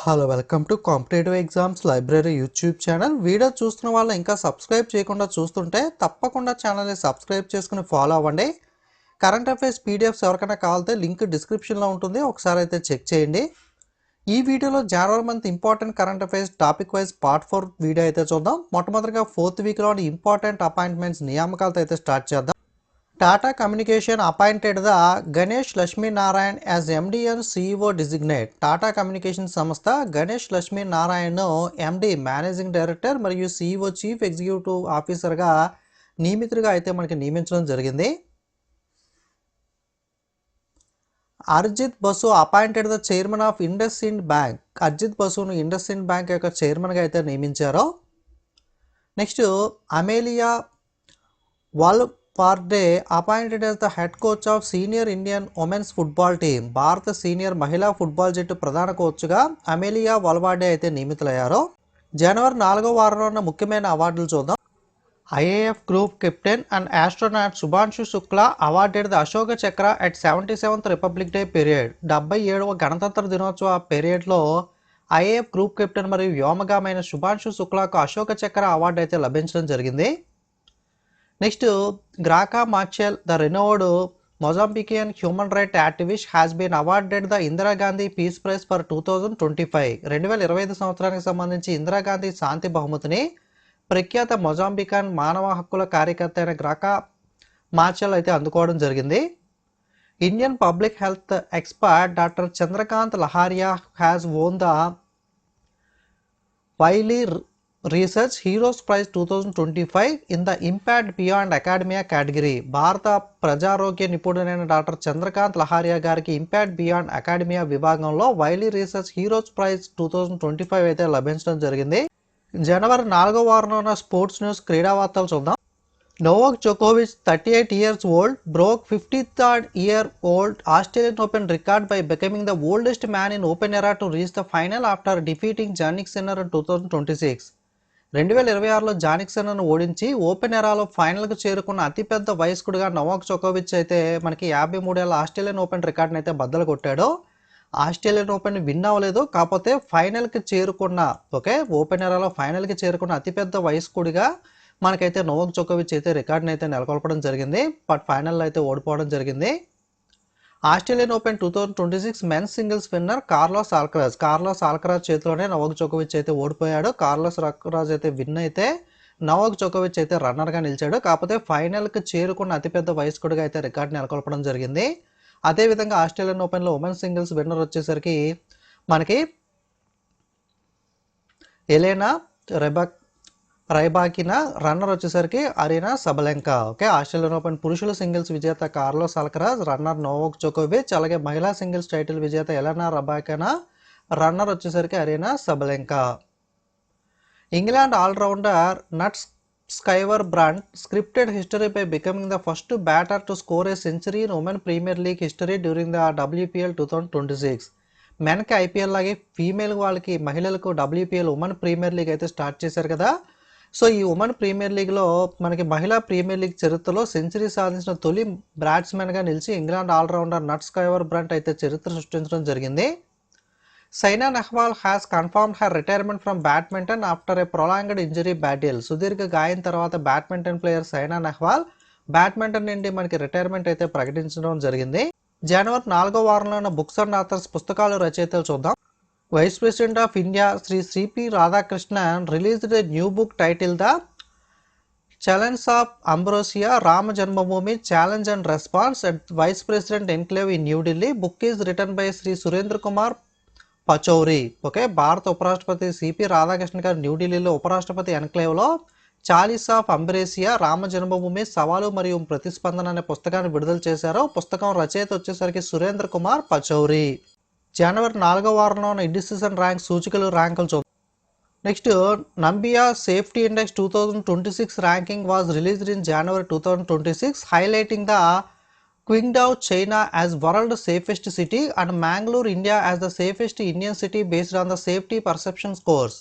Hello welcome to competitive exams library YouTube channel. Video చూస్తున్న వాళ్ళు ఇంకా సబ్స్క్రైబ్ చేయకుండా చూస్తుంటే తప్పకుండా ఛానల్ని సబ్స్క్రైబ్ చేసుకుని ఫాలో అవ్వండి. కరెంట్ అఫైర్స్ పీడిఎఫ్స్ ఎవరికైనా కావాలంటే లింక్ డిస్క్రిప్షన్లో ఉంటుంది, ఒకసారి అయితే చెక్ చేయండి. ఈ వీడియోలో జనవరి month important current affairs topic wise part 4 video అయితే చూద్దాం. మొట్టమొదటిగా 4th వీక్లోని ఇంపార్టెంట్ అపాయింట్మెంట్స్ నియామకాలతో అయితే స్టార్ట్ చేద్దాం. Tata Communication appointed the Ganesh Lakshmi Narayan as MD and CEO designate. Tata communication సంస్థ Ganesh Lakshmi Narayan MD managing director మరియు CEO చీఫ్ ఎగ్జిక్యూటివ్ ఆఫీసర్గా నియమితులుగా అయితే మనకి నియమించడం జరిగింది. Arijit Basu appointed the chairman of IndusInd bank. Arijit బసును ఇండస్ ఇండ్ బ్యాంక్ యొక్క చైర్మన్గా అయితే నియమించారు. Next Amelia Valverde appointed as the head coach of senior Indian women's football team. భారత సీనియర్ మహిళా ఫుట్బాల్ జట్టు ప్రధాన కోచ్గా అమేలియా వాల్పార్డే అయితే నియమితులయ్యారు. జనవరి 4వ వారంలో ఉన్న ముఖ్యమైన అవార్డులు చూద్దాం. IAF group captain and astronaut Shubhanshu Shukla awarded the Ashoka Chakra at 77th republic day period. 77వ గణతంత్ర దినోత్సవ పీరియడ్లో ఐఏఎఫ్ గ్రూప్ కెప్టెన్ మరియు వ్యోమగామైన శుభాంశు శుక్లాకు అశోక చక్ర అవార్డు అయితే లభించడం జరిగింది. Next Graca Machel the renowned Mozambican human right activist has been awarded the Indira Gandhi peace prize for 2025. 2025 సంవత్సరానికి సంబంధించి ఇందిరాగాంధీ శాంతి బహుమతిని ప్రఖ్యాత మొజాంబికన్ మానవ హక్కుల కార్యకర్త అయిన గ్రాకా మార్చెల్ అయితే అందుకోవడం జరిగింది. Indian public health expert doctor Chandrakant Lahariya has won the Wiley research heroes prize 2025 in the impact beyond academia category. భారత ప్రజారోగ్య నిపుణుడైన డాక్టర్ చంద్రకాంత్ లహారియా గారికి ఇంపాక్ట్ బియాండ్ అకాడమియా విభాగంలో వైలీ రీసెర్చ్ హీరోస్ ప్రైజ్ 2025 అయితే లభించడం జరిగింది. జనవరి 4వ వారంలో ఉన్న స్పోర్ట్స్ న్యూస్ క్రీడా వార్తలు చూద్దాం. నోవాక్ జోకోవిచ్ 38 years old broke 53rd year old Australian Open record by becoming the oldest man in open era to reach the final after defeating Jannik Sinner in 2026. 2026లో Jannik సిన్నర్ను ఓడించి ఓపెన్ ఎరాలో ఫైనల్కు చేరుకున్న అతిపెద్ద వయస్కుడిగా Novak జోకోవిచ్ అయితే మనకి 53 ఏళ్ల ఆస్ట్రేలియన్ ఓపెన్ రికార్డును అయితే బద్దలు కొట్టాడు. ఆస్ట్రేలియన్ ఓపెన్ విన్ అవ్వలేదు, కాకపోతే ఫైనల్కి చేరుకున్న ఓపెన్ ఎరాలో ఫైనల్కి చేరుకున్న అతిపెద్ద వయస్కుడిగా మనకైతే నోవాక్ జోకోవిచ్ అయితే రికార్డుని అయితే నెలకొల్పడం జరిగింది. బట్ ఫైనల్లో అయితే ఓడిపోవడం జరిగింది. Australian open 2026 men's singles winner Carlos Alcaraz చేతిలోనే నోవాక్ జోకోవిచ్ అయితే ఓడిపోయాడు. కార్లోస్ ఆల్కరాజ్ అయితే విన్ అయితే నోవాక్ జోకోవిచ్ అయితే రన్నర్గా నిలిచాడు. కాకపోతే ఫైనల్కి చేరుకున్న అతిపెద్ద వయస్కుడిగా అయితే రికార్డు నెలకొల్పడం జరిగింది. అదేవిధంగా ఆస్ట్రేలియన్ ఓపెన్లో ఉమెన్స్ సింగిల్స్ విన్నర్ వచ్చేసరికి మనకి ఎలెనా రైబాకినా, రన్నర్ వచ్చేసరికి అరీనా సబలెంకా. ఆస్ట్రేలియన్ ఓపెన్ పురుషుల సింగిల్స్ విజేత కార్లోస్ ఆల్కరాజ్, రన్నర్ నోవాక్ జోకోవిచ్. అలాగే మహిళా సింగిల్స్ టైటిల్ విజేత ఎలెనా రైబాకినా, రన్నర్ వచ్చేసరికి Aryna Sabalenka. England all rounder Nat Sciver Brunt scripted history by becoming the first batter to score a century in women premier league history during the WPL 2026. మెన్కి IPL లాగే female వాళ్ళకి మహిళలకు WPL women premier league అయితే start చేశారు కదా. So ఈ women premier లీగ్లో మనకి మహిళా ప్రీమియర్ లీగ్ చరిత్రలో సెంచరీ సాధించిన తొలి బ్యాట్స్మెన్గా నిలిచి ఇంగ్లాండ్ ఆల్రౌండర్ నట్ స్కైవర్ బ్రాంట్ అయితే చరిత్ర సృష్టించడం జరిగింది. Saina Nehwal has confirmed her retirement from badminton after a prolonged injury battle. సుదీర్ఘ గాయం తర్వాత badminton player Saina Nehwal badminton నుండి మనకి రిటైర్మెంట్ అయితే ప్రకటించడం జరిగింది. జనవరి 4వ వారంలో ఉన్న బుక్స్ అండ్ ఆథర్స్ పుస్తకాలు రచయితలు చూద్దాం. Vice president of India Shri CP Radhakrishnan released a new book title the challenge of Ambrosia Rama Janmabhoomi challenge and response at vice president enclave in New Delhi. Book is return by Shri Surendra Kumar Pachauri. భారత ఉపరాష్ట్రపతి సిపి రాధాకృష్ణన్ గారు న్యూఢిల్లీలో ఉపరాష్ట్రపతి ఎన్క్లేవ్లో చాలీస్ ఆఫ్ అంబ్రేసియా రామ జన్మభూమి సవాలు మరియు ప్రతిస్పందన అనే పుస్తకాన్ని విడుదల చేశారు. పుస్తకం రచయిత వచ్చేసరికి సురేంద్ర కుమార్ పచౌరి. జనవరి 4వ వారంలో ఉన్న ఇండిసిషన్ ర్యాంక్ ర్యాంకులు చూద్దాం. Next Numbeo safety index 2026 ranking was released in January 2026 highlighting the Qingdao China as world safest city and Mangalore India as the safest Indian city based on the safety perception scores.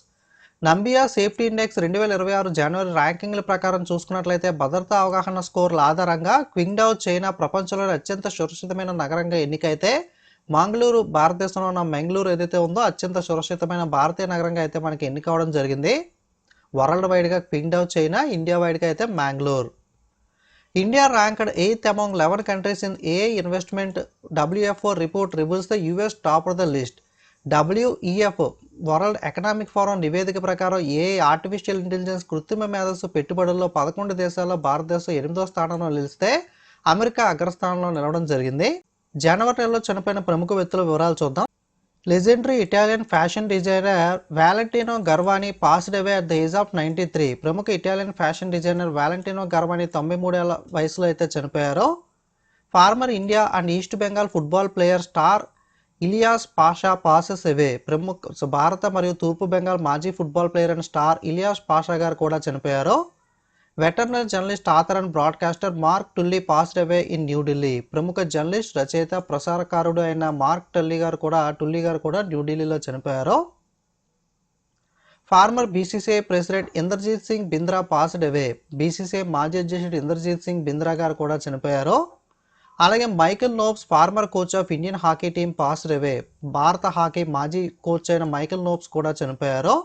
Numbeo safety index 2026 జనవరి ర్యాంకింగ్ల ప్రకారం చూసుకున్నట్లయితే భద్రతా అవగాహన స్కోర్ల ఆధారంగా క్వింగ్డౌ China ప్రపంచంలోని అత్యంత సురక్షితమైన నగరంగా ఎన్నికైతే మంగళూరు భారతదేశంలో ఉన్న మంగళూరు ఏదైతే ఉందో అత్యంత సురక్షితమైన భారతీయ నగరంగా అయితే మనకి ఎన్నికవడం జరిగింది. వరల్డ్ వైడ్గా కింగ్ ఆఫ్ చైనా, ఇండియా వైడ్గా అయితే Mangaluru. India ranked 8th among 11 countries in AI investment. WFO report reveals the US top of the list. WEF world economic forum నివేదిక ప్రకారం AI ఆర్టిఫిషియల్ ఇంటెలిజెన్స్ కృత్రిమ మేధస్సు పెట్టుబడుల్లో 11 దేశాల్లో భారతదేశం 8వ స్థానంలో నిలిస్తే అమెరికా అగ్రస్థానంలో నిలవడం జరిగింది. జనవరి నెలలో చనిపోయిన ప్రముఖ వ్యక్తుల వివరాలు చూద్దాం. Legendary Italian fashion designer Valentino Garavani passed away at the age of 93. ప్రముఖ Italian fashion designer Valentino Garavani 93 ఏళ్ల వయసులో అయితే చనిపోయారు. Former India and East Bengal football player star Ilyas Pasha passes away. ప్రముఖ భారత మరియు తూర్పు బెంగాల్ మాజీ football player and star Ilyas Pasha గారు కూడా చనిపోయారు. Veterinary journalist, author and broadcaster Mark Tully passed away in New Delhi. ప్రముఖ జర్నలిస్ట్, రచయిత, ప్రసారకారుడు అయిన మార్క్ టుల్లీ గారు కూడా న్యూఢిల్లీలో చనిపోయారు. Former BCCI president Inderjit Singh Bindra passed away. BCCI మాజీ అధ్యక్షుడు ఇందర్జీత్ సింగ్ బింద్రా గారు కూడా చనిపోయారు. అలాగే Michael Nobbs former coach of Indian hockey team passed away. భారత హాకీ మాజీ కోచ్ అయిన మైకెల్ నోబ్స్ కూడా చనిపోయారు.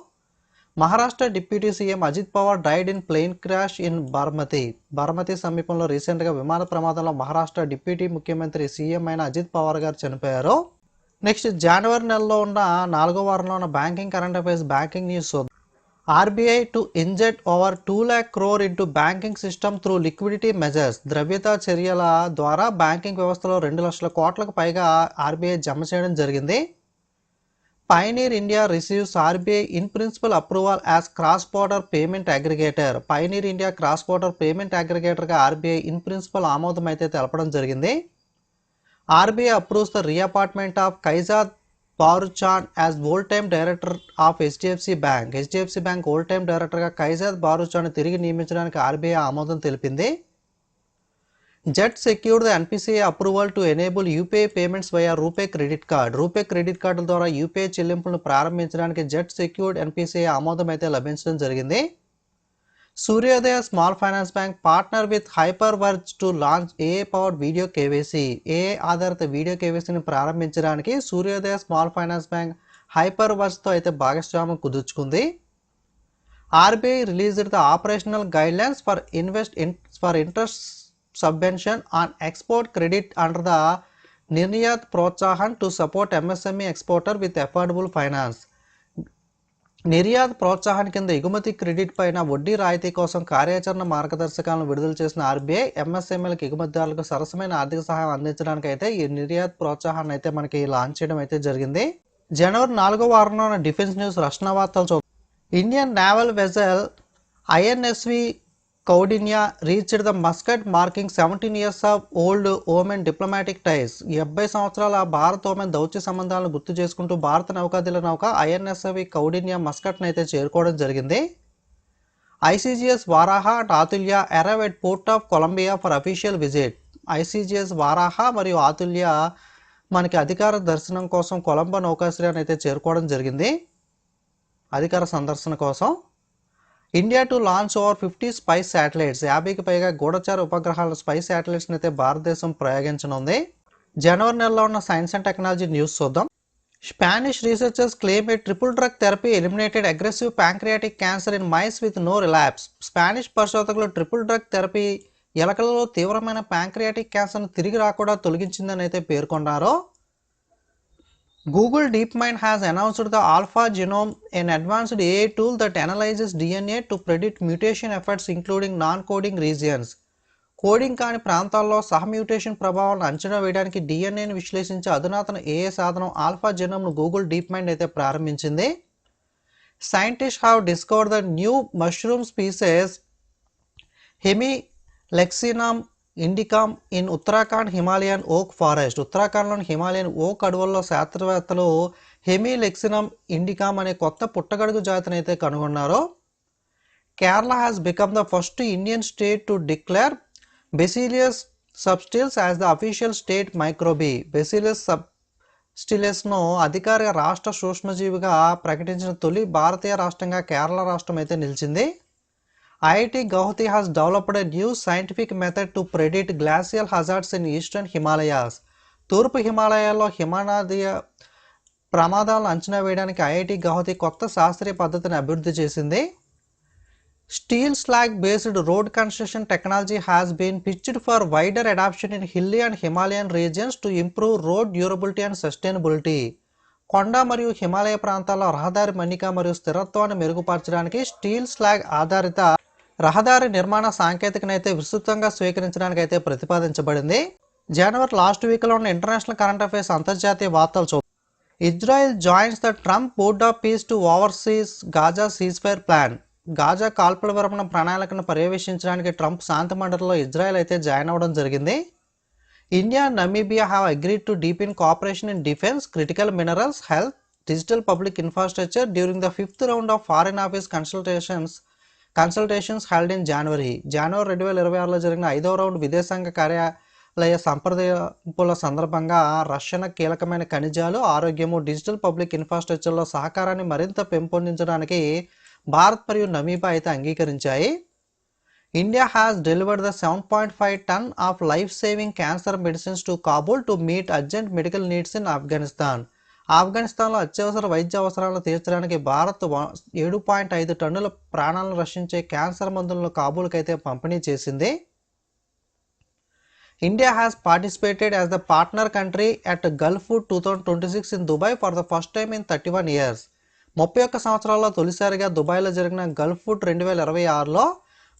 Maharashtra deputy CM Ajit Pawar died in plane crash in Baramati సమీపంలో రీసెంట్గా విమాన ప్రమాదంలో మహారాష్ట్ర డిప్యూటీ ముఖ్యమంత్రి సీఎం అయిన అజిత్ పవార్ గారు చనిపోయారు. నెక్స్ట్ జనవరి నెలలో ఉన్న 4వ వారంలో ఉన్న banking current affairs banking news. RBI to inject over 2 lakh crore into banking system through liquidity measures. ద్రవ్యత చర్యల ద్వారా బ్యాంకింగ్ వ్యవస్థలో 2 లక్షల కోట్లకు పైగా ఆర్బీఐ జమ చేయడం జరిగింది. Pioneer India receives RBI in principle approval as cross border payment aggregator. Pioneer India cross border payment అగ్రిగేటర్గా ఆర్బీఐ ఇన్ ప్రిన్సిపల్ ఆమోదం అయితే తెలపడం జరిగింది. RBI approves the reappointment of Kaizad Bharucha as whole time director of HDFC bank. HDFC bank whole time డైరెక్టర్గా కైజాద్ బారుచాన్ తిరిగి నియమించడానికి RBI ఆమోదం తెలిపింది. Zet secured the NPCI approval to enable UPI payments via RuPay credit card. RuPay credit కార్డుల ద్వారా యూపీఐ చెల్లింపులను ప్రారంభించడానికి jet secured NPCI ఆమోదం అయితే లభించడం జరిగింది. Suryoday small finance bank partner with HyperVerge to launch AI powered video KYC. AI ఆధారిత వీడియో కేవైసీని ప్రారంభించడానికి సూర్యోదయ స్మాల్ ఫైనాన్స్ బ్యాంక్ హైపర్ వర్జ్తో అయితే భాగస్వామ్యం కుదుర్చుకుంది. RBI released the operational guidelines for interest subvention on export credit under the Niryat Protsahan to support MSME exporter with affordable finance. నిర్యాత్ ప్రోత్సాహం కింద ఎగుమతి క్రెడిట్ పైన వడ్డీ రాయితీ కోసం కార్యాచరణ మార్గదర్శకాలను విడుదల చేసిన ఆర్బీఐ ఎంఎస్ఎంఈలకు ఎగుమతిదారులకు సరసమైన ఆర్థిక సహాయం అందించడానికి అయితే ఈ నిర్యాత్ ప్రోత్సాహాన్ని అయితే మనకి లాంచ్ చేయడం అయితే జరిగింది. జనవరి 4వ వారంలో ఉన్న డిఫెన్స్ న్యూస్ రక్షణ వార్తలు చూద్దాం. Indian naval vessel INSV Kaundinya reached the Muscat marking 17 years of old Oman diplomatic ties. 70 సంవత్సరాల భారత్ ఓమెన్ దౌత్య సంబంధాలను గుర్తు చేసుకుంటూ భారత నౌకాదళ నౌక ఐఎన్ఎస్వి కౌడిన్యా మస్కట్ను అయితే చేరుకోవడం జరిగింది. ICGS Varaha and Atulya arrive at port of Colombia for official visit. ICGS Varaha మరియు ఆతుల్య మనకి అధికార దర్శనం కోసం కొలంబో నౌకాశ్రయాన్ని అయితే చేరుకోవడం జరిగింది అధికార సందర్శన కోసం. India to launch over 50 spy satellites. 50కి పైగా గూఢచార ఉపగ్రహాల స్పైస్ శాటిలైట్స్ని అయితే భారతదేశం ప్రయోగించనుంది. జనవరి నెలలో ఉన్న సైన్స్ అండ్ టెక్నాలజీ న్యూస్ చూద్దాం. Spanish researchers claim a triple drug therapy eliminated aggressive pancreatic cancer in mice with no relapse. స్పానిష్ పరిశోధకులు ట్రిపుల్ డ్రగ్ థెరపీ ఎలకలలో తీవ్రమైన ప్యాంక్రియాటిక్ క్యాన్సర్ను తిరిగి రాకుండా తొలగించిందని అయితే పేర్కొన్నారు. Google DeepMind has announced the Alpha Genome, an advanced AI tool that analyzes DNA to predict mutation effects including non-coding regions. Coding కాని ప్రాంతాల్లో సహమ్యూటేషన్ ప్రభావాలను అంచనా వేయడానికి డిఎన్ఏని విశ్లేషించే అధునాతన ఏఐ సాధనం ఆల్ఫా జెనోమ్ను గూగుల్ డీప్ మైండ్ అయితే ప్రారంభించింది. Scientist have discovered the new mushroom species Hemileccinum indicum in Uttarakhand Himalayan oak forest. ఉత్తరాఖండ్లోని హిమాలయన్ ఓక్ అడవుల్లో శాస్త్రవేత్తలు హెమిలెక్సినామ్ ఇండికామ్ అనే కొత్త పుట్టగడుగు జాతిని అయితే కనుగొన్నారు. Kerala has become the first Indian state to declare Bacillus subtilis as the official state microbe. Bacillus సబ్స్టిలస్ను అధికారిక రాష్ట్ర సూక్ష్మజీవిగా ప్రకటించిన తొలి భారతీయ రాష్ట్రంగా కేరళ రాష్ట్రం అయితే నిలిచింది. IIT Guwahati has developed a new scientific method to predict glacial hazards in eastern Himalayas. తూర్పు హిమాలయాల్లో హిమనదీయ ప్రమాదాలను అంచనా వేయడానికి ఐఐటి గౌహతి కొత్త శాస్త్రీయ పద్ధతిని అభివృద్ధి చేసింది. Steel slag based road construction technology has been pitched for wider adoption in hilly and Himalayan regions to improve road durability and sustainability. కొండ మరియు హిమాలయ ప్రాంతాల్లో రహదారి మన్నిక మరియు స్థిరత్వాన్ని మెరుగుపరచడానికి స్టీల్ స్లాగ్ ఆధారిత రహదారి నిర్మాణ సాంకేతికనైతే విస్తృతంగా స్వీకరించడానికి అయితే ప్రతిపాదించబడింది. జనవరి లాస్ట్ వీక్లో ఉన్న ఇంటర్నేషనల్ కరెంట్ అఫైర్స్ అంతర్జాతీయ వార్తలు చూద్దాం. Israel joins the Trump board of peace to oversees Gaza ceasefire plan. Gaza కాల్పుల విరమణ ప్రణాళికను పర్యవేక్షించడానికి ట్రంప్ శాంతి మండలిలో ఇజ్రాయెల్ అయితే జాయిన్ అవ్వడం జరిగింది. India and Namibia have agreed to deepen cooperation in defence, critical minerals, health, digital public infrastructure during the 5th round of foreign office consultations held in January 2026లో జరిగిన 5వ రౌండ్ విదేశాంగ కార్యాలయ సంప్రదింపుల సందర్భంగా రష్యన్ కీలకమైన ఖనిజాలు, ఆరోగ్యము, డిజిటల్ పబ్లిక్ ఇన్ఫ్రాస్ట్రక్చర్లో సహకారాన్ని మరింత పెంపొందించడానికి భారత్ మరియు నమీబియా అయితే అంగీకరించాయి. India has delivered the 7.5 ton of life saving cancer medicines to Kabul to meet urgent medical needs in Afghanistan. ఆఫ్ఘనిస్తాన్లో అత్యవసర వైద్య అవసరాలను తీర్చడానికి భారత్ 7.5 టన్నుల ప్రాణాలను రక్షించే క్యాన్సర్ మందులను కాబూల్కి అయితే పంపిణీ చేసింది. India has participated as the partner country at Gulf food 2026 in Dubai for the first time in 31 years. 31 సంవత్సరాల్లో తొలిసారిగా దుబాయ్లో జరిగిన గల్ఫ్ ఫుడ్ 2026లో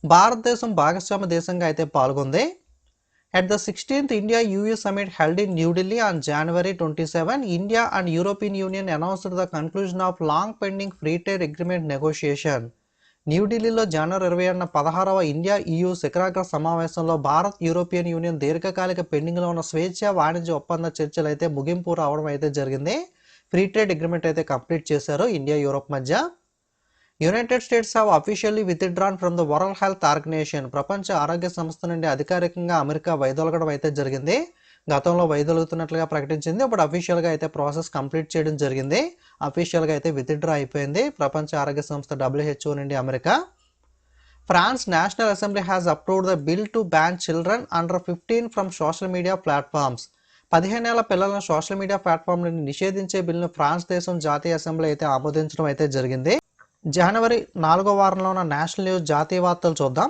భారతదేశం భాగస్వామ్య దేశంగా అయితే పాల్గొంది. At the 16th India-EU Summit held in New Delhi on January 27, India and European Union announced the conclusion of long-pending free trade agreement negotiation. న్యూఢిల్లీలో జనవరి 26న 16వ India EU శిఖరాగ్ర సమావేశంలో భారత్, యూరోపియన్ యూనియన్ దీర్ఘకాలిక పెండింగ్లో ఉన్న స్వేచ్ఛ వాణిజ్య ఒప్పంద చర్చలు అయితే ముగింపు రావడం అయితే జరిగింది. ఫ్రీ ట్రేడ్ అగ్రిమెంట్ అయితే కంప్లీట్ చేశారు ఇండియా యూరోప్ మధ్య. United States have officially withdrawn from the World Health Organization. ప్రపంచ ఆరోగ్య సంస్థ నుండి అధికారికంగా అమెరికా వైదొలగడం అయితే జరిగింది. గతంలో వైదొలుగుతున్నట్లుగా ప్రకటించింది. ఇప్పుడు అఫీషియల్గా అయితే ప్రాసెస్ కంప్లీట్ చేయడం జరిగింది. అఫీషియల్గా అయితే విత్డ్రా అయిపోయింది ప్రపంచ ఆరోగ్య సంస్థ WHO నుండి America. France National Assembly has approved the bill to ban children under 15 from social media platforms. 15 ఏళ్ల పిల్లలను సోషల్ మీడియా ప్లాట్ఫామ్ నుండి నిషేధించే బిల్లును ఫ్రాన్స్ దేశం జాతీయ అసెంబ్లీ అయితే ఆమోదించడం అయితే జరిగింది. జనవరి 4వ వారంలో ఉన్న నేషనల్ న్యూస్ జాతీయ వార్తలు చూద్దాం.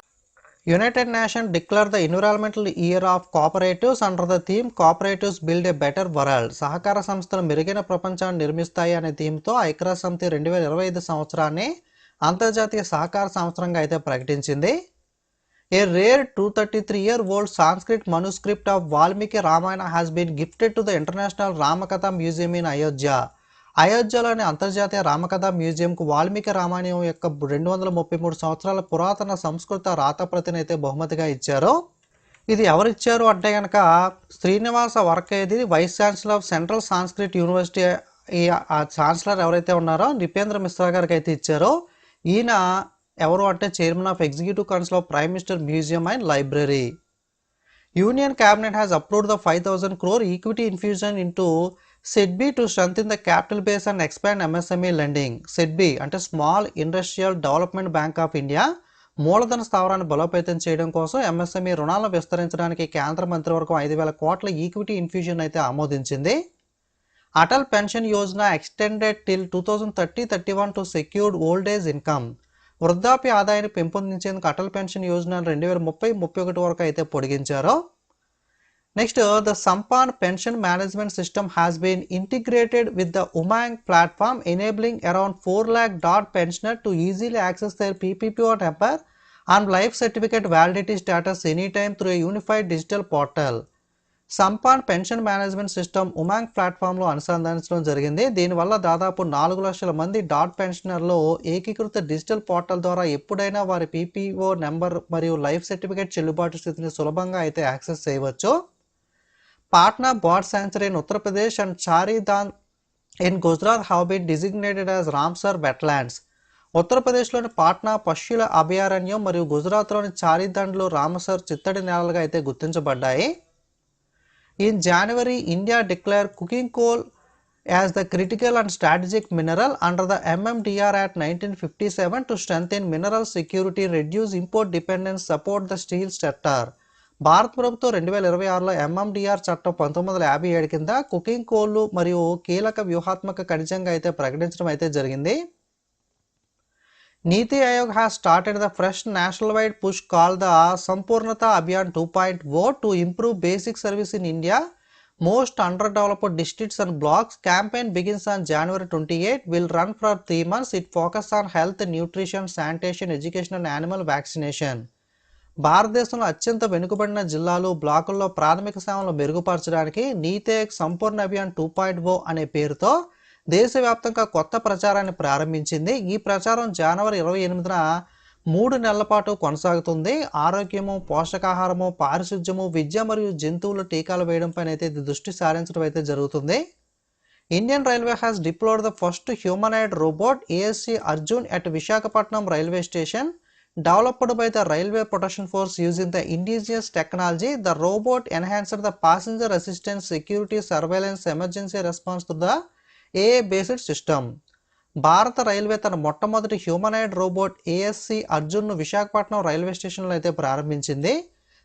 United nation declare the environmental year of cooperatives under the theme cooperatives build a better world. సహకార సంస్థలు మెరుగైన ప్రపంచాన్ని నిర్మిస్తాయి అనే థీమ్తో ఐక్యరాజ్యసమితి 2025 సంవత్సరాన్ని అంతర్జాతీయ సహకార సంవత్సరంగా అయితే ప్రకటించింది. A rare 233-year-old Sanskrit manuscript of Valmiki Ramayana has been gifted to the international Ramkatha museum in Ayodhya. అయోధ్యలోని అంతర్జాతీయ రామకథ మ్యూజియంకు వాల్మీకి రామాయణం యొక్క 233 సంవత్సరాల పురాతన సంస్కృత రాతప్రతిని అయితే బహుమతిగా ఇచ్చారు. ఇది ఎవరిచ్చారు అంటే కనుక Srinivasa Varkhedi, vice chancellor of central Sanskrit university. ఆ ఛాన్సలర్ ఎవరైతే ఉన్నారో నిపేంద్ర మిశ్రా గారికి అయితే ఇచ్చారో. ఈయన ఎవరు అంటే chairman of executive council of prime minister museum and library. Union cabinet has approved the 5,000 crore equity infusion into SIDBI to strengthen the capital base and expand MSME lending. SIDBI అంటే small industrial development bank of India మూలధన స్థావరాన్ని బలోపేతం చేయడం కోసం MSME రుణాలను విస్తరించడానికి కేంద్ర మంత్రివర్గం 5,000 కోట్ల ఈక్విటీ ఇన్ఫ్యూజన్ అయితే ఆమోదించింది. Atal pension Yojana extended till 2030-31 to secured old age income. వృద్ధాప్య ఆదాయాన్ని పెంపొందించేందుకు అటల్ పెన్షన్ యోజన 2030-31 వరకు అయితే పొడిగించారు. Next, the Sampan pension management system has been integrated with the Umang platform, enabling around 4 lakh dot pensioners to easily access their PPPO number and life certificate validity status anytime through a unified digital portal. Sampann pension management system Umang ప్లాట్ఫామ్లో అనుసంధానించడం జరిగింది. దీనివల్ల దాదాపు 4 లక్షల మంది dot పెన్షనర్లు ఏకీకృత digital portal ద్వారా ఎప్పుడైనా వారి PPO నెంబర్ మరియు లైఫ్ సర్టిఫికేట్ చెల్లుబాటు స్థితిని సులభంగా అయితే యాక్సెస్ చేయవచ్చు. Patna Bird Sanctuary in Uttar Pradesh and Charidan in Gujarat have been designated as Ramsar wetlands. ఉత్తరప్రదేశ్లోని పాట్నా పక్షుల అభయారణ్యం మరియు గుజరాత్లోని చారిదండ్లు రామసర్ చిత్తడి నేలలుగా అయితే గుర్తించబడ్డాయి. In January India declare cooking coal as the critical and strategic mineral under the MMDR Act 1957 to strengthen mineral security, reduce import dependence, support the steel sector. భారత ప్రభుత్వం 2026లో ఎంఎండిఆర్ చట్టం 1957 కింద కుకింగ్ కోళ్లు మరియు కీలక వ్యూహాత్మక ఖనిజంగా అయితే ప్రకటించడం అయితే జరిగింది. నీతి Aayog has started the fresh national-wide push called the Sampurnata Abhiyan 2.0 to improve basic service in India. Most underdeveloped districts and blocks. Campaign begins on January 28, will run for 3 months. It focuses on health, nutrition, sanitation, education and animal vaccination. భారతదేశంలో అత్యంత వెనుకబడిన జిల్లాలు బ్లాకుల్లో ప్రాథమిక సేవలను మెరుగుపరచడానికి నీతి ఆయోగ్ సంపూర్ణ అభియాన్ 2.0 అనే పేరుతో దేశవ్యాప్తంగా కొత్త ప్రచారాన్ని ప్రారంభించింది. ఈ ప్రచారం జనవరి 28న 3 నెలల పాటు కొనసాగుతుంది. ఆరోగ్యము, పోషకాహారము, పారిశుధ్యము, విద్య మరియు జంతువుల టీకాలు వేయడంపై అయితే ఇది దృష్టి సారించడం అయితే జరుగుతుంది. Indian railway has deployed the first humanoid robot ASC Arjun at Visakhapatnam railway station. Developed by the Railway Protection Force using the indigenous technology, the robot enhanced the passenger assistance, security, surveillance, emergency response to the AI-based system. భారత railway తన మొట్టమొదటి humanoid robot ASC అర్జున్ను Visakhapatnam railway స్టేషన్లో అయితే ప్రారంభించింది.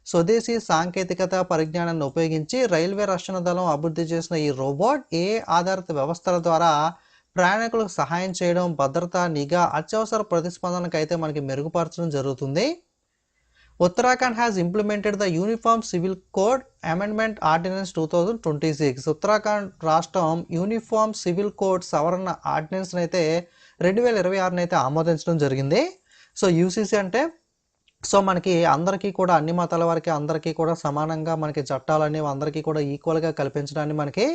స్వదేశీ సాంకేతికత పరిజ్ఞానాన్ని ఉపయోగించి రైల్వే రక్షణ దళం అభివృద్ధి చేసిన ఈ రోబోట్ ఏఐ ఆధారిత వ్యవస్థల ద్వారా ప్రయాణికులకు సహాయం చేయడం, భద్రత, నిఘా, అత్యవసర ప్రతిస్పందనకు అయితే మనకి మెరుగుపరచడం జరుగుతుంది. Uttarakhand has implemented the uniform civil code amendment ordinance 2026. Uttarakhand రాష్ట్రం యూనిఫామ్ సివిల్ కోడ్ సవరణ ఆర్డినెన్స్ అయితే 2026 అయితే ఆమోదించడం జరిగింది. సో యూసీసీ అంటే మనకి అందరికీ కూడా అన్ని మతాల వారికి అందరికీ కూడా సమానంగా మనకి చట్టాలు అనేవి అందరికీ కూడా ఈక్వల్గా కల్పించడాన్ని మనకి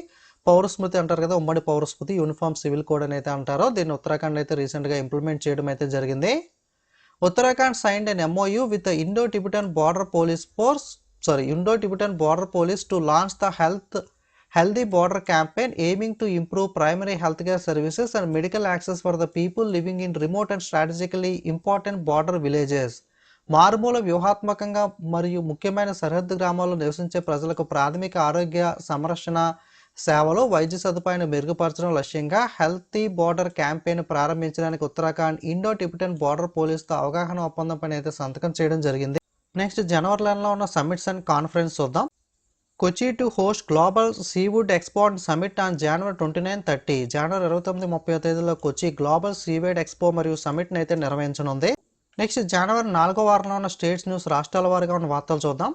పౌరస్మృతి అంటారు కదా, ఉమ్మడి పౌరస్మృతి యూనిఫామ్ సివిల్ కోడ్ అని అయితే అంటారో దీన్ని ఉత్తరాఖండ్ అయితే రీసెంట్గా ఇంప్లిమెంట్ చేయడం అయితే జరిగింది. Uttarakhand signed an MOU with the Indo-Tibetan Border Police to launch the Healthy Border campaign aiming to improve primary healthcare services and medical access for the people living in remote and strategically important border villages. మారుమూల వ్యూహాత్మకంగా మరియు ముఖ్యమైన సరిహద్దు గ్రామాల్లో నివసించే ప్రజలకు ప్రాథమిక ఆరోగ్య సంరక్షణ సేవలు, వైద్య సదుపాయాన్ని మెరుగుపరచడం లక్ష్యంగా హెల్తీ బోర్డర్ క్యాంపెయిన్ ప్రారంభించడానికి ఉత్తరాఖండ్ ఇండో టిబెటన్ బోర్డర్ పోలీస్తో అవగాహన ఒప్పందం పైన అయితే సంతకం చేయడం జరిగింది. నెక్స్ట్ జనవరి నెలలో ఉన్న సమ్మిట్స్ అండ్ కాన్ఫరెన్స్ చూద్దాం. Kochi to host global seaweed expo and summit on January 29-30. జనవరి 29-30 తేదీలో కొచ్చి గ్లోబల్ సీవుడ్ ఎక్స్పో మరియు సమిట్ని అయితే నిర్వహించనుంది. నెక్స్ట్ జనవరి 4వ వారంలో ఉన్న స్టేట్స్ న్యూస్ రాష్ట్రాల వారిగా ఉన్న వార్తలు చూద్దాం.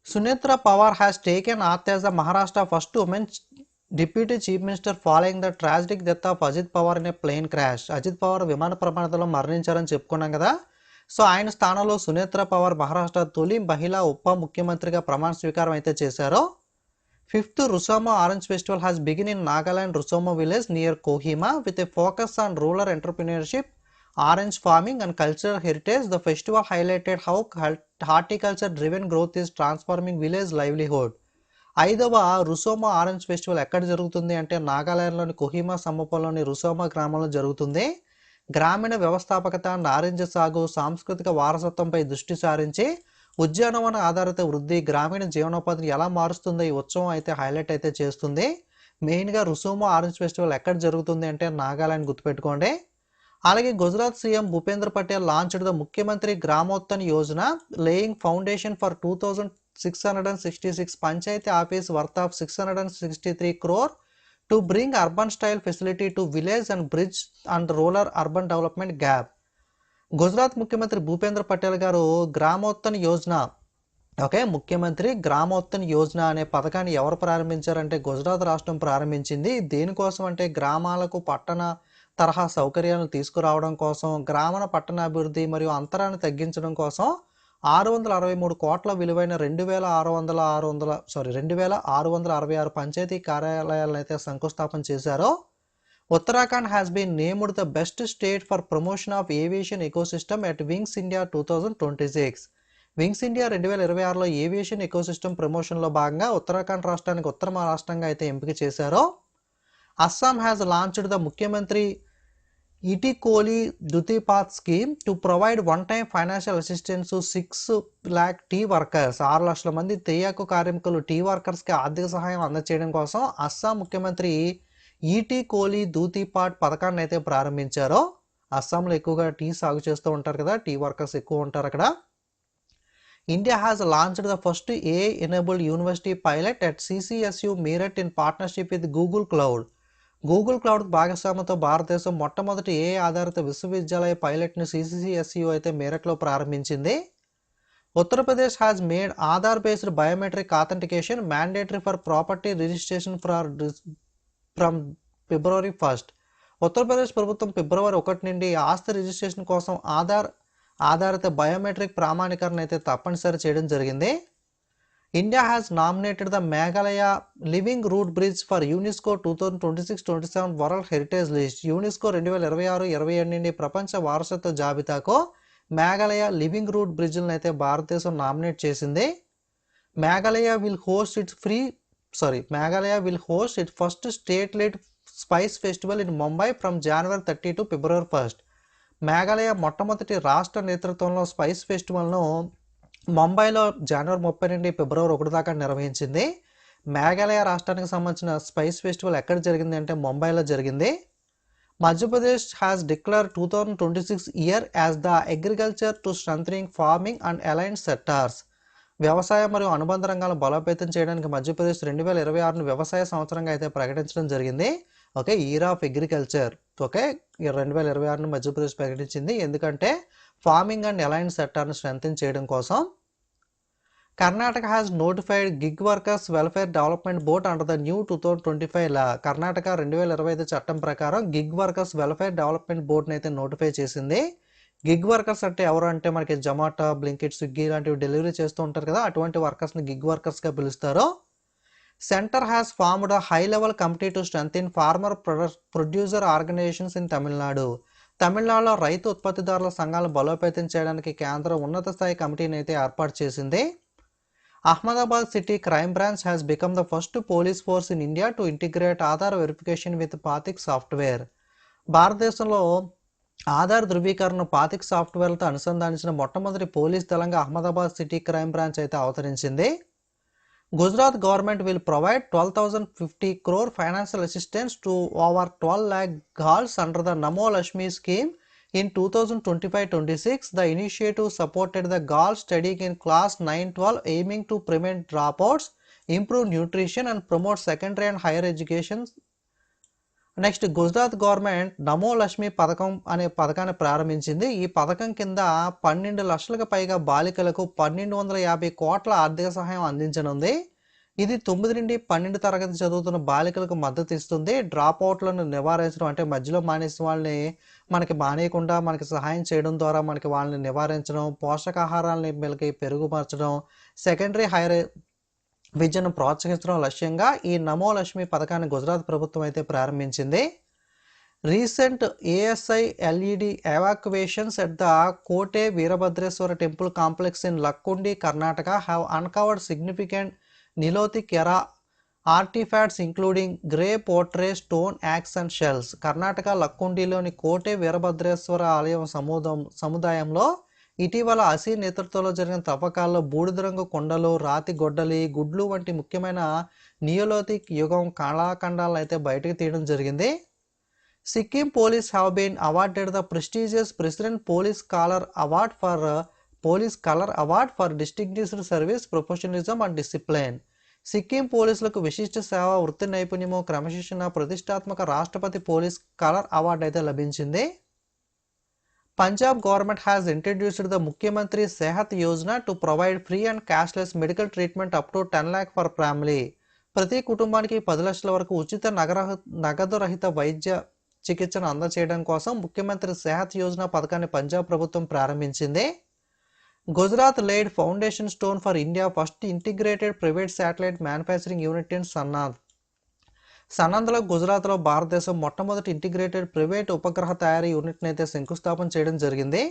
Sunetra Pawar has taken oath as the Maharashtra first woman Deputy Chief Minister following the tragic death of Ajit Pawar in a plane crash. Ajit Pawar విమాన ప్రమాదంలో మరణించారని చెప్పుకున్నాం కదా. సో ఆయన స్థానంలో సునేత్ర పవార్ మహారాష్ట్ర తొలి మహిళా ఉప ముఖ్యమంత్రిగా ప్రమాణ స్వీకారం అయితే చేశారు. 5th Rusomo Orange Festival has begun in Nagaland Rusomo village near Kohima with a focus on rural entrepreneurship, orange farming and cultural heritage. The festival highlighted how horticulture driven growth is transforming village livelihood. 5వ రుసోమా orange festival ఎక్కడ జరుగుతుంది అంటే నాగాలాండ్లోని కొహిమా సమీపంలోని రుసోమా గ్రామంలో జరుగుతుంది. గ్రామీణ వ్యవస్థాపకత, నారింజ సాగు, సాంస్కృతిక వారసత్వంపై దృష్టి సారించి ఉద్యానవన ఆధారిత వృద్ధి గ్రామీణ జీవనోపాధిని ఎలా మారుస్తుందో ఈ ఉత్సవం అయితే హైలైట్ అయితే చేస్తుంది. మెయిన్గా రుసోమా ఆరెంజ్ ఫెస్టివల్ ఎక్కడ జరుగుతుంది అంటే నాగాలాండ్ గుర్తుపెట్టుకోండి. అలాగే Gujarat CM Bhupendra Patel launched the Mukhyamantri Gramotthan Yojana laying foundation for 2666 panchayat office worth of 663 crore to bring urban style facility to village and bridge and rural urban development gap. Gujarat ముఖ్యమంత్రి భూపేంద్ర పటేల్ గారు గ్రామోత్తన్ యోజన ముఖ్యమంత్రి గ్రామోత్తన్ యోజన అనే పథకాన్ని ఎవరు ప్రారంభించారంటే గుజరాత్ రాష్ట్రం ప్రారంభించింది. దేనికోసం అంటే గ్రామాలకు పట్టణ తరహా సౌకర్యాలను తీసుకురావడం కోసం, గ్రామీణ పట్టణాభివృద్ధి మరియు అంతరాన్ని తగ్గించడం కోసం 663 కోట్ల విలువైన 2666 పంచాయతీ కార్యాలయాలను అయితే శంకుస్థాపన చేశారు. Uttarakhand has been named the best state for promotion of aviation ecosystem at Wings India 2026. Wings India 2026లో ఏవియేషన్ ఎకోసిస్టమ్ ప్రమోషన్లో భాగంగా ఉత్తరాఖండ్ రాష్ట్రానికి ఉత్తమ రాష్ట్రంగా అయితే ఎంపిక చేశారు. Assam has launched the Mukhyamantri Etikoli Dutipaat scheme to provide one time financial assistance to 6 lakh tea workers. 6 లక్షల మంది తెయ్యాకు కార్మికులు టీ వర్కర్స్కి ఆర్థిక సహాయం అందజేయడం కోసం అస్సాం ముఖ్యమంత్రి ఈటికోలి దూతిపాట్ పథకాన్ని అయితే ప్రారంభించారు. అస్సాంలో ఎక్కువగా టీ సాగు చేస్తూ ఉంటారు కదా, టీ వర్కర్స్ ఎక్కువ ఉంటారు అక్కడ. India has launched the first AI-enabled university pilot at CCSU Meerut in partnership with Google Cloud. Google cloud భాగస్వామ్యంతో భారతదేశం మొట్టమొదటి AI ఆధారిత విశ్వవిద్యాలయ పైలట్ను CCSU అయితే మీరట్లో ప్రారంభించింది. Uttar Pradesh has made Aadhaar based biometric authentication mandatory for property registration from February 1st. Uttar Pradesh ప్రభుత్వం ఫిబ్రవరి 1 నుండి ఆస్తి రిజిస్ట్రేషన్ కోసం ఆధారిత బయోమెట్రిక్ ప్రామాణీకరణ అయితే తప్పనిసరి చేయడం జరిగింది. India has nominated the Meghalaya living route bridge for UNESCO 2026-27 world heritage list. UNESCO 2026-27 నుండి ప్రపంచ వారసత్వ జాబితాకు మేఘాలయ లివింగ్ రూట్ బ్రిడ్జ్లను అయితే భారతదేశం నామినేట్ చేసింది. Meghalaya will host it first state led spice festival in Mumbai from January 30 to February 1st. Meghalaya మొట్టమొదటి రాష్ట్ర నేతృత్వంలో స్పైస్ ఫెస్టివల్ను ముంబైలో జనవరి 30 నుండి ఫిబ్రవరి 1 దాకా నిర్వహించింది. మేఘాలయ రాష్ట్రానికి సంబంధించిన స్పైస్ ఫెస్టివల్ ఎక్కడ జరిగింది అంటే ముంబైలో జరిగింది. Madhya Pradesh has declare 2026 year as the agriculture to strengthening farming and aligned sectors. వ్యవసాయం మరియు అనుబంధ రంగాలను బలోపేతం చేయడానికి మధ్యప్రదేశ్ 2026ను వ్యవసాయ సంవత్సరంగా అయితే ప్రకటించడం జరిగింది. Okay, year of agriculture. Okay, 2026ను మధ్యప్రదేశ్ ప్రకటించింది ఎందుకంటే ఫార్మింగ్ అండ్ అలైన్డ్ సెక్టార్ను స్ట్రెంథన్ చేయడం కోసం. Karnataka has notified gig workers welfare development board under the new 2025 law. Karnataka 2025 చట్టం ప్రకారం గిగ్ వర్కర్స్ వెల్ఫేర్ డెవలప్మెంట్ బోర్డుని అయితే నోటిఫై చేసింది. గిగ్ వర్కర్స్ అంటే ఎవరు అంటే మనకి జొమాటో, బ్లింకిట్, స్విగ్గీ లాంటివి డెలివరీ చేస్తూ ఉంటారు కదా, అటువంటి వర్కర్స్ని గిగ్ వర్కర్స్గా పిలుస్తారు. Centre has formed a high level committee to strengthen farmer producer organisations in Tamil Nadu. తమిళనాడులో రైతు ఉత్పత్తిదారుల సంఘాలను బలోపేతం చేయడానికి కేంద్రం ఉన్నత స్థాయి కమిటీని అయితే ఏర్పాటు చేసింది. Ahmedabad city crime branch has become the first police force in India to integrate Aadhaar verification with Pathik software. భారతదేశంలో ఆధార్ ధృవీకరణను పాతిక్ సాఫ్ట్వేర్లతో అనుసంధానించిన మొట్టమొదటి పోలీస్ దళంగా అహ్మదాబాద్ సిటీ క్రైమ్ బ్రాంచ్ అయితే అవతరించింది. Gujarat government will provide 12,050 crore financial assistance to over 12 lakh girls under the Namo Lakshmi scheme in 2025-26. The initiative supported the girls studying in class 9-12, aiming to prevent dropouts, improve nutrition and promote secondary and higher education. Next, Gujarat government నమో లక్ష్మి పథకం అనే పథకాన్ని ప్రారంభించింది. ఈ పథకం కింద 12 లక్షలకు పైగా బాలికలకు 1,250 కోట్ల ఆర్థిక సహాయం అందించనుంది. ఇది 9 నుండి 12 తరగతి చదువుతున్న బాలికలకు మద్దతు ఇస్తుంది. డ్రాప్ అవుట్లను నివారించడం అంటే మధ్యలో మానేసిన వాళ్ళని మనకి మానేయకుండా మనకి సహాయం చేయడం ద్వారా మనకి వాళ్ళని నివారించడం, పోషకాహారాలని వీళ్ళకి పెరుగుపరచడం, సెకండరీ హైయర్ విద్యను ప్రోత్సహించడం లక్ష్యంగా ఈ నమో లక్ష్మి పథకాన్ని గుజరాత్ ప్రభుత్వం అయితే ప్రారంభించింది. Recent ASI LED evacuations at the Kote Veerabhadreswara temple complex in Lakkundi, Karnataka have uncovered significant Nilotic era artifacts including grey pottery, stone axe and shells. Karnataka లక్కుండిలోని కోటే వీరభద్రేశ్వర ఆలయం సముదాయంలో ఇటీవల అసీ నేతృత్వంలో జరిగిన తవ్వకాల్లో బూడిద రంగు కొండలు, రాతి గొడ్డలి, గుడ్లు వంటి ముఖ్యమైన నియోలిథిక్ యుగం కళాఖండాలను అయితే బయటకు తీయడం జరిగింది. Sikkim police have been awarded the prestigious president police colour award for distinguished service, professionalism and discipline. Sikkim పోలీసులకు విశిష్ట సేవ, వృత్తి నైపుణ్యము, క్రమశిక్షణ ప్రతిష్టాత్మక రాష్ట్రపతి పోలీస్ కలర్ అవార్డు అయితే లభించింది. Punjab government has introduced the Mukhyamantri Sehat Yojana to provide free and cashless medical treatment up to 10 lakh for family. ప్రతి కుటుంబానికి 10 లక్షల వరకు ఉచిత నగదు రహిత వైద్య చికిత్సను అందజేయడం కోసం ముఖ్యమంత్రి సెహత్ యోజన పథకాన్ని పంజాబ్ ప్రభుత్వం ప్రారంభించింది. Gujarat laid foundation stone for India first integrated private satellite manufacturing unit in Sanand. సనంద్లో గుజరాత్లో భారతదేశం మొట్టమొదటి ఇంటిగ్రేటెడ్ ప్రైవేట్ ఉపగ్రహ తయారీ యూనిట్ని అయితే శంకుస్థాపన చేయడం జరిగింది.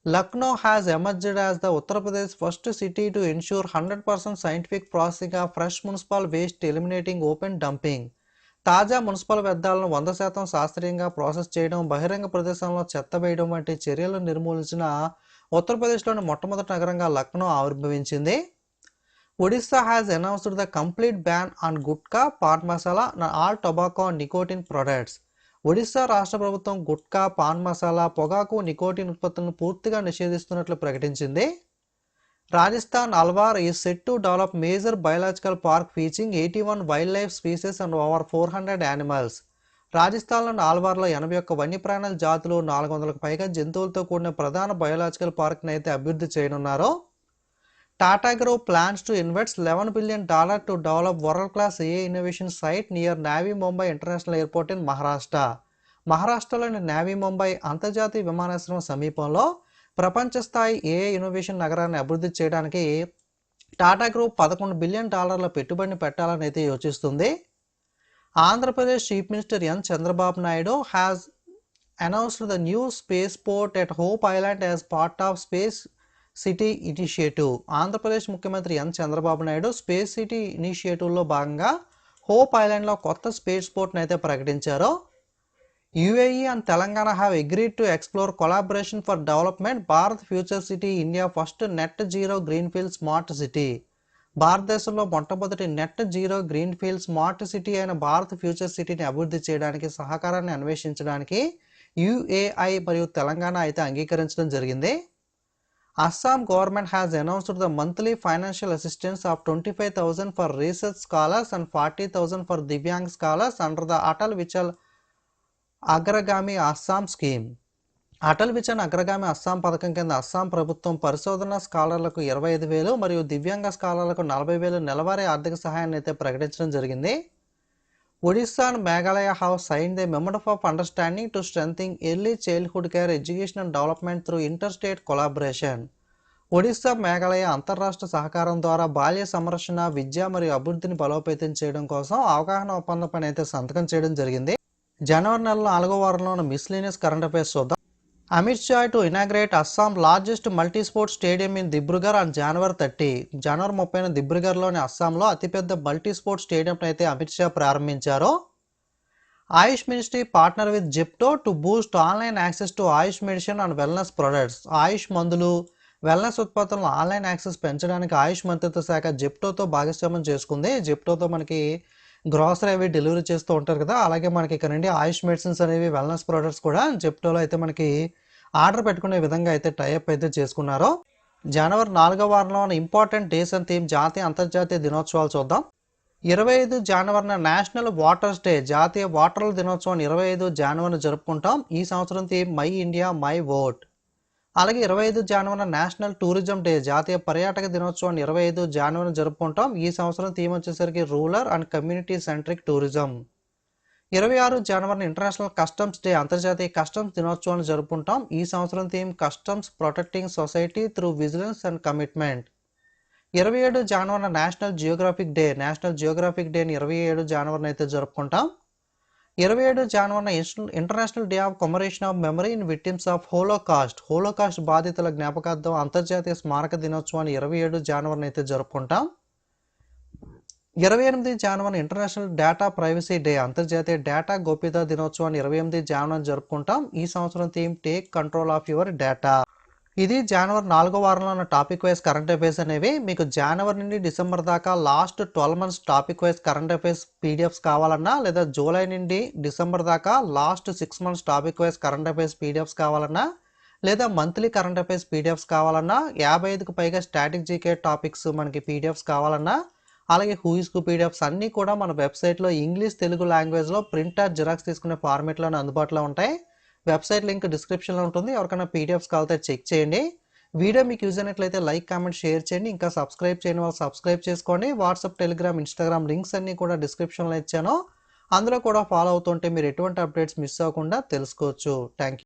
Lucknow has emerged as the Uttar Pradesh first city to ensure 100% scientific processing of fresh municipal waste, eliminating open dumping. తాజా మున్సిపల్ వ్యర్థాలను 100% శాస్త్రీయంగా ప్రాసెస్ చేయడం, బహిరంగ ప్రదేశంలో చెత్త వేయడం వంటి చర్యలను నిర్మూలించిన ఉత్తరప్రదేశ్లోని మొట్టమొదటి నగరంగా లక్నో ఆవిర్భవించింది. Odisha has announced the complete ban on gutka, pan masala and all tobacco and nicotine products. Odisha రాష్ట్ర ప్రభుత్వం గుట్కా, పాన్ మసాలా, పొగాకు, నికోటిన్ ఉత్పత్తులను పూర్తిగా నిషేధిస్తున్నట్లు ప్రకటించింది. Rajasthan Alwar is set to develop major biological park featuring 81 wildlife species and over 400 animals. రాజస్థాన్లోని ఆల్వార్లో 81 వన్యప్రాణుల జాతులు 400కు పైగా జంతువులతో కూడిన ప్రధాన బయోలాజికల్ పార్క్ని అయితే అభివృద్ధి చేయనున్నారు. Tata group plans to invest $11 billion to develop world class AI innovation site near Navi Mumbai international airport in Maharashtra. మహారాష్ట్రలోని నావీ ముంబై అంతర్జాతీయ విమానాశ్రయం సమీపంలో ప్రపంచ స్థాయి ఏఐ ఇన్నోవేషన్ నగరాన్ని అభివృద్ధి చేయడానికి టాటా గ్రూప్ $11 billion పెట్టుబడిని పెట్టాలని అయితే యోచిస్తుంది. Andhra Pradesh chief minister N Chandrababu Naidu has announced the new spaceport at Hope Island as part of Space City Initiative. Andhra Pradesh ముఖ్యమంత్రి ఎన్ చంద్రబాబు నాయుడు స్పేస్ సిటీ ఇనిషియేటివ్లో భాగంగా హోప్ ఐలాండ్లో కొత్త స్పేస్ పోర్ట్ని అయితే ప్రకటించారు. UAE and Telangana have agreed to explore collaboration for development Bharat Future City, India first net zero greenfield smart city. భారతదేశంలో మొట్టమొదటి net zero greenfield smart city అయిన Bharat future సిటీని అభివృద్ధి చేయడానికి సహకారాన్ని అన్వేషించడానికి UAE మరియు తెలంగాణ అయితే అంగీకరించడం జరిగింది. Assam government has announced the monthly financial assistance of 25,000 for research scholars and 40,000 for Divyang scholars under the Atal Vichal Agragami Assam scheme. Atal విచన్ అగ్రగామి అస్సాం పథకం కింద అస్సాం ప్రభుత్వం పరిశోధన స్కాలర్లకు 25,000 మరియు దివ్యాంగ స్కాలర్లకు 40,000 నెలవారీ ఆర్థిక సహాయాన్ని అయితే ప్రకటించడం జరిగింది. Odisha and Meghalaya have signed the memorandum of understanding to strengthen early childhood care education and development through inter state collaboration. Odisha Meghalaya అంతర్రాష్ట్ర సహకారం ద్వారా బాల్య సంరక్షణ, విద్య మరియు అభివృద్ధిని బలోపేతం చేయడం కోసం అవగాహన ఒప్పందంపై అయితే సంతకం చేయడం జరిగింది. జనవరి నెలలో 4వ వారంలో మిస్లీనియస్ కరెంట్ అఫైర్స్ చూద్దాం. Amit Shah to inaugurate Assam largest multi-sport stadium in Dibrugarh on January 30. జనవరి 30న దిబ్రుగర్లోని అస్సాంలో అతిపెద్ద మల్టీస్పోర్ట్ స్టేడియం అయితే అమిత్ షా ప్రారంభించారు. Ayush ministry partner with Zipto to boost online access to Ayush medicine and wellness products. Ayush మందులు, వెల్నెస్ ఉత్పత్తులను ఆన్లైన్ యాక్సెస్ పెంచడానికి ఆయుష్ మంత్రిత్వ శాఖ జిప్టోతో భాగస్వామ్యం చేసుకుంది. జిప్టోతో మనకి గ్రాసరీ అవి డెలివరీ చేస్తూ ఉంటారు కదా, అలాగే మనకి ఇక్కడ నుండి ఆయుష్ మెడిసిన్స్ అనేవి వెల్నెస్ ప్రొడక్ట్స్ కూడా జిప్టోలో అయితే మనకి ఆర్డర్ పెట్టుకునే విధంగా అయితే టైఅప్ అయితే చేసుకున్నారు. జనవరి 4వ వారంలో ఇంపార్టెంట్ డేస్ అండ్ థీమ్ జాతీయ అంతర్జాతీయ దినోత్సవాలు చూద్దాం. 25 జనవరిన నేషనల్ వాటర్స్ డే, జాతీయ వాటర్ల దినోత్సవం 25 జనవరిన జరుపుకుంటాం. ఈ సంవత్సరం theme my India my vote. అలాగే 25 జనవరిన నేషనల్ టూరిజం డే, జాతీయ పర్యాటక దినోత్సవాన్ని 25 జనవరిన జరుపుకుంటాం. ఈ సంవత్సరం థీమ్ వచ్చేసరికి rural and community centric tourism. 26 జనవరిన ఇంటర్నేషనల్ కస్టమ్స్ డే, అంతర్జాతీయ కస్టమ్స్ దినోత్సవాన్ని జరుపుకుంటాం. ఈ సంవత్సరం theme customs protecting society through vigilance and commitment. 27 జనవరిన national geographic day, national geographic డేని 27 జనవరిన అయితే జరుపుకుంటాం. 27 జనవరిన international day of commemoration of memory in victims of holocaust, holocaust బాధితుల జ్ఞాపకార్థం అంతర్జాతీయ స్మారక దినోత్సవాన్ని 27 జనవరిన అయితే జరుపుకుంటాం. 28 జనవరిన ఇంటర్నేషనల్ డేటా ప్రైవసీ డే, అంతర్జాతీయ డేటా గోప్యతా దినోత్సవాన్ని 28 జనవరిన జరుపుకుంటాం. ఈ సంవత్సరం theme take control of your data. ఇది జనవరి 4వ వారంలో ఉన్న టాపిక్ వైజ్ కరెంట్ అఫైర్స్ అనేవి. మీకు జనవరి నుండి డిసెంబర్ దాకా last 12 months topic wise current affairs PDFs కావాలన్నా, లేదా జూలై నుండి డిసెంబర్ దాకా last 6 months topic wise current affairs PDFs కావాలన్నా, లేదా మంత్లీ కరెంట్ అఫైర్స్ PDFs కావాలన్నా, 55కు పైగా స్టాటిక్ జీకే టాపిక్స్ మనకి PDFs కావాలన్నా, అలాగే హూయిస్కు PDFs అన్నీ కూడా మన వెబ్సైట్లో ఇంగ్లీష్, తెలుగు లాంగ్వేజ్లో ప్రింట్ ఆర్ జిరాక్స్ తీసుకునే ఫార్మేట్లోనే అందుబాటులో ఉంటాయి. వెబ్సైట్ లింక్ డిస్క్రిప్షన్లో ఉంటుంది. ఎవరికైనా PDFs కావాలంటే చెక్ చేయండి. వీడియో మీకు యూజ్ అయినట్లయితే లైక్, కామెంట్, షేర్ చేయండి. ఇంకా సబ్స్క్రైబ్ చేయని వాళ్ళు సబ్స్క్రైబ్ చేసుకోండి. వాట్సాప్, టెలిగ్రామ్, ఇన్స్టాగ్రామ్ లింక్స్ అన్నీ కూడా డిస్క్రిప్షన్లో ఇచ్చాను. అందులో కూడా ఫాలో అవుతుంటే మీరు ఎటువంటి అప్డేట్స్ మిస్ అవ్వకుండా తెలుసుకోవచ్చు. Thank you.